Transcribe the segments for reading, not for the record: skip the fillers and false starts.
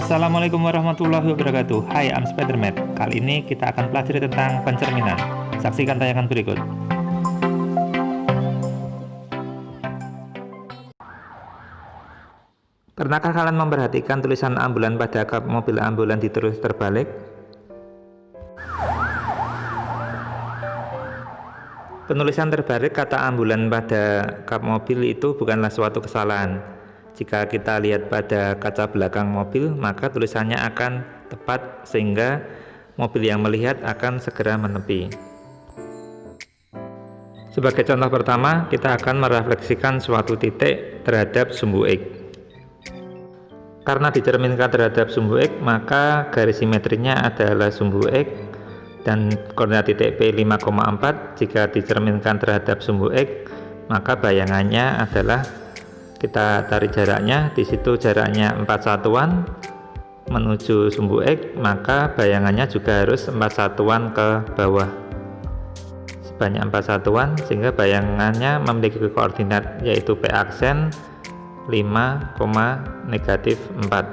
Assalamualaikum warahmatullahi wabarakatuh. Hai, I'm Spiderman. Kali ini kita akan pelajari tentang pencerminan. Saksikan tayangan berikut. Pernahkah kalian memperhatikan tulisan ambulan pada kap mobil ambulan ditulis terbalik? Penulisan terbalik kata ambulan pada kap mobil itu bukanlah suatu kesalahan. Jika kita lihat pada kaca belakang mobil, maka tulisannya akan tepat sehingga mobil yang melihat akan segera menepi. Sebagai contoh pertama, kita akan merefleksikan suatu titik terhadap sumbu X. Karena dicerminkan terhadap sumbu X, maka garis simetrinya adalah sumbu X dan koordinat titik P 5,4. Jika dicerminkan terhadap sumbu X, maka bayangannya adalah kita tarik jaraknya, di situ jaraknya 4 satuan menuju sumbu X, maka bayangannya juga harus 4 satuan ke bawah sebanyak 4 satuan, sehingga bayangannya memiliki koordinat yaitu P aksen 5, -4.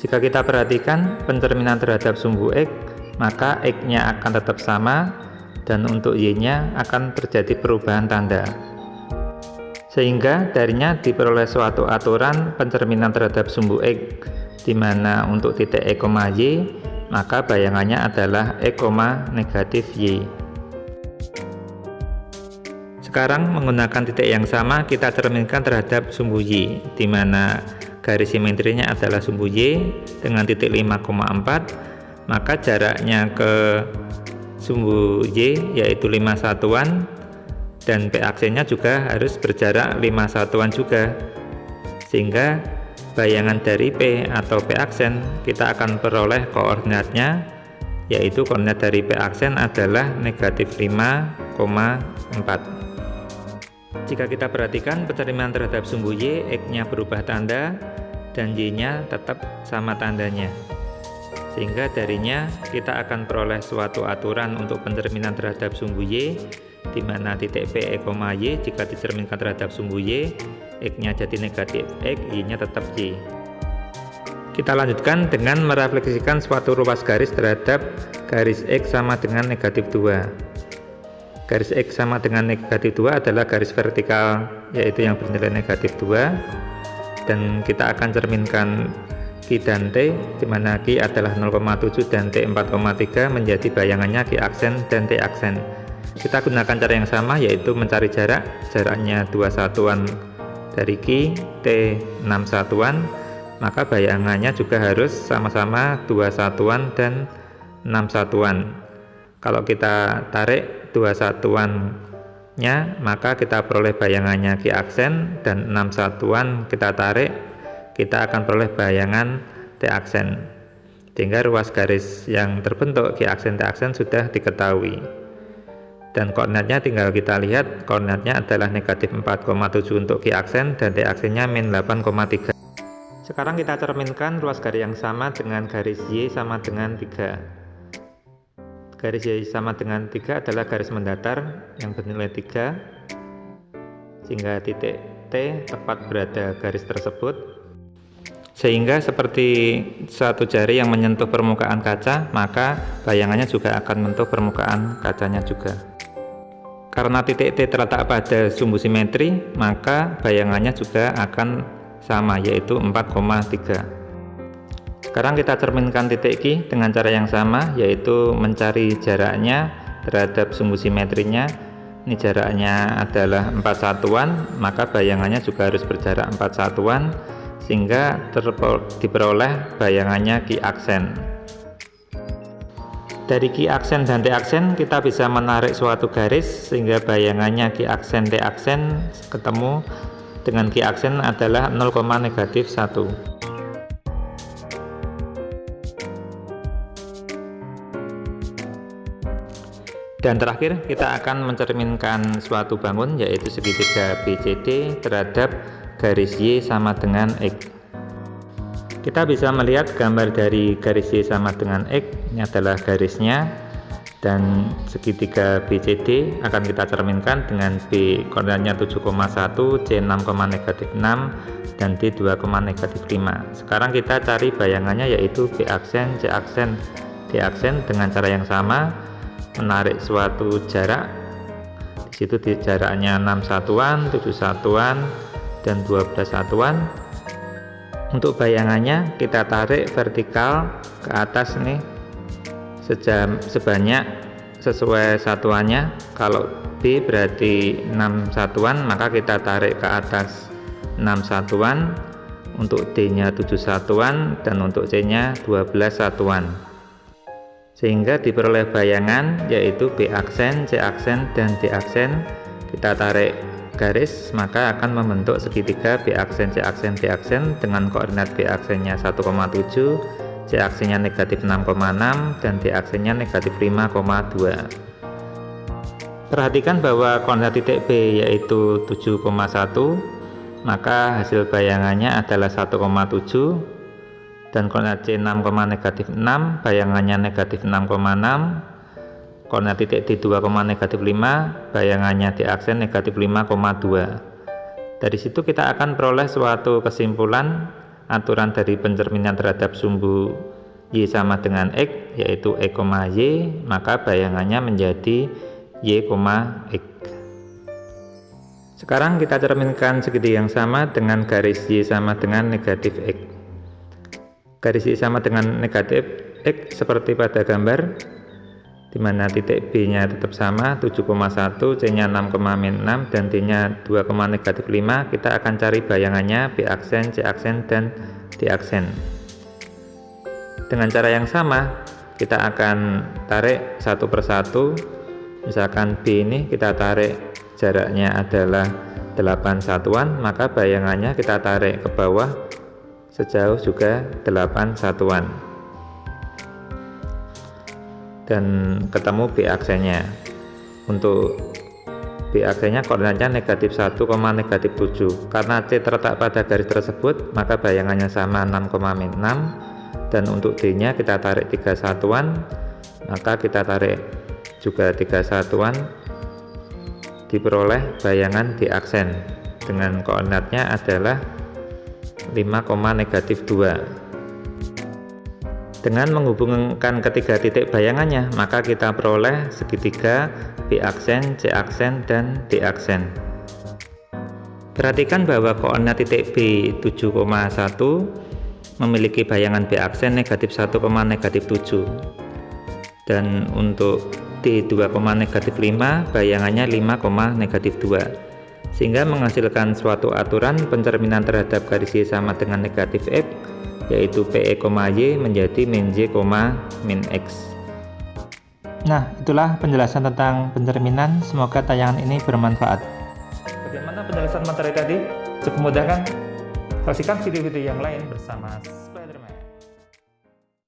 Jika kita perhatikan pencerminan terhadap sumbu X, maka X-nya akan tetap sama dan untuk Y-nya akan terjadi perubahan tanda, sehingga darinya diperoleh suatu aturan pencerminan terhadap sumbu X, di mana untuk titik E, Y, maka bayangannya adalah E, -Y. Sekarang menggunakan titik yang sama kita cerminkan terhadap sumbu Y, di mana garis simetrinya adalah sumbu Y dengan titik 5,4, maka jaraknya ke sumbu Y yaitu 5 satuan dan P aksennya juga harus berjarak 5 satuan juga, sehingga bayangan dari P atau P aksen kita akan peroleh koordinatnya, yaitu koordinat dari P aksen adalah -5,4. Jika kita perhatikan pencerminan terhadap sumbu Y, X-nya berubah tanda dan Y-nya tetap sama tandanya, sehingga darinya kita akan peroleh suatu aturan untuk pencerminan terhadap sumbu Y, di mana titik P, E, Y jika dicerminkan terhadap sumbu Y, X-nya jadi negatif X, Y-nya tetap Y. Kita lanjutkan dengan merefleksikan suatu ruas garis terhadap garis X sama dengan -2. Garis X sama dengan -2 adalah garis vertikal, yaitu yang bernilai -2, dan kita akan cerminkan Q dan T, di mana Q adalah 0,7 dan T 4,3 menjadi bayangannya Q aksen dan T aksen. Kita gunakan cara yang sama, yaitu mencari jaraknya 2 satuan dari Q, T 6 satuan, maka bayangannya juga harus sama-sama 2 satuan dan 6 satuan. Kalau kita tarik 2 satuannya, maka kita peroleh bayangannya Q aksen, dan 6 satuan kita tarik, kita akan peroleh bayangan T aksen, sehingga ruas garis yang terbentuk Q aksen T aksen sudah diketahui. Dan koordinatnya tinggal kita lihat, koordinatnya adalah -4,7 untuk Q aksen dan T aksennya -8,3. Sekarang kita cerminkan ruas garis yang sama dengan garis Y sama dengan 3. Garis Y sama dengan 3 adalah garis mendatar yang bernilai 3, sehingga titik T tepat berada garis tersebut, sehingga seperti satu jari yang menyentuh permukaan kaca, maka bayangannya juga akan menyentuh permukaan kacanya juga. Karena titik T terletak pada sumbu simetri, maka bayangannya juga akan sama, yaitu 4,3. Sekarang kita cerminkan titik Q dengan cara yang sama, yaitu mencari jaraknya terhadap sumbu simetrinya. Ini jaraknya adalah 4 satuan, maka bayangannya juga harus berjarak 4 satuan, sehingga diperoleh bayangannya Q aksen. Dari Q aksen dan T aksen kita bisa menarik suatu garis, sehingga bayangannya Q aksen T aksen ketemu dengan Q aksen adalah 0,-1. Dan terakhir kita akan mencerminkan suatu bangun, yaitu segitiga BCD terhadap garis Y sama dengan X. Kita bisa melihat gambar dari garis Y sama dengan X, ini adalah garisnya, Dan segitiga BCD akan kita cerminkan dengan B koordinatnya 7,1, C 6, negatif 6, dan D 2, negatif 5. Sekarang kita cari bayangannya, yaitu B aksen, C aksen, D aksen dengan cara yang sama, menarik suatu jarak. Di situ di jaraknya 6 satuan, 7 satuan, dan 12 satuan. Untuk bayangannya kita tarik vertikal ke atas nih sebanyak sesuai satuannya. Kalau B berarti 6 satuan, maka kita tarik ke atas 6 satuan, untuk D nya 7 satuan, dan untuk C nya 12 satuan, sehingga diperoleh bayangan yaitu B aksen, C aksen, dan D aksen. Kita tarik garis, maka akan membentuk segitiga B aksen, C aksen, D aksen dengan koordinat B aksennya 1,7, C aksennya negatif 6,6, dan D aksennya negatif 5,2. Perhatikan bahwa koordinat titik B yaitu 7,1, maka hasil bayangannya adalah 1,7, dan koordinat C 6, negatif 6, bayangannya negatif 6,6. Koordinat titik D 2, negatif 5, bayangannya D aksen negatif 5,2. Dari situ kita akan peroleh suatu kesimpulan aturan dari pencerminan terhadap sumbu Y sama dengan X, yaitu E, Y, maka bayangannya menjadi Y, X. Sekarang kita cerminkan segitiga yang sama dengan garis Y sama dengan negatif X. Garis Y sama dengan negatif X seperti pada gambar, di mana titik B nya tetap sama 7,1, C nya 6,6, dan D nya 2, negatif 5. Kita akan cari bayangannya B aksen, C aksen, dan D aksen. Dengan cara yang sama kita akan tarik satu persatu. Misalkan B ini kita tarik jaraknya adalah 8 satuan, maka bayangannya kita tarik ke bawah sejauh juga 8 satuan, dan ketemu B aksennya. Untuk B aksennya koordinatnya negatif 1, negatif 7. Karena C terletak pada garis tersebut, maka bayangannya sama 6,6, dan untuk D nya kita tarik 3 satuan, maka kita tarik juga 3 satuan, diperoleh bayangan D aksen dengan koordinatnya adalah 5, negatif 2. Dengan menghubungkan ketiga titik bayangannya, maka kita peroleh segitiga B aksen, C aksen, dan D aksen. Perhatikan bahwa koordinat titik B 7,1 memiliki bayangan B aksen negatif 1, negatif 7, dan untuk D 2, negatif 5 bayangannya 5, negatif 2, sehingga menghasilkan suatu aturan pencerminan terhadap garis Y sama dengan negatif X, yaitu PE, Y menjadi min Y, min X. Nah, itulah penjelasan tentang pencerminan. Semoga tayangan ini bermanfaat. Bagaimana penjelasan materi tadi? Cukup mudah kan? Saksikan video-video yang lain bersama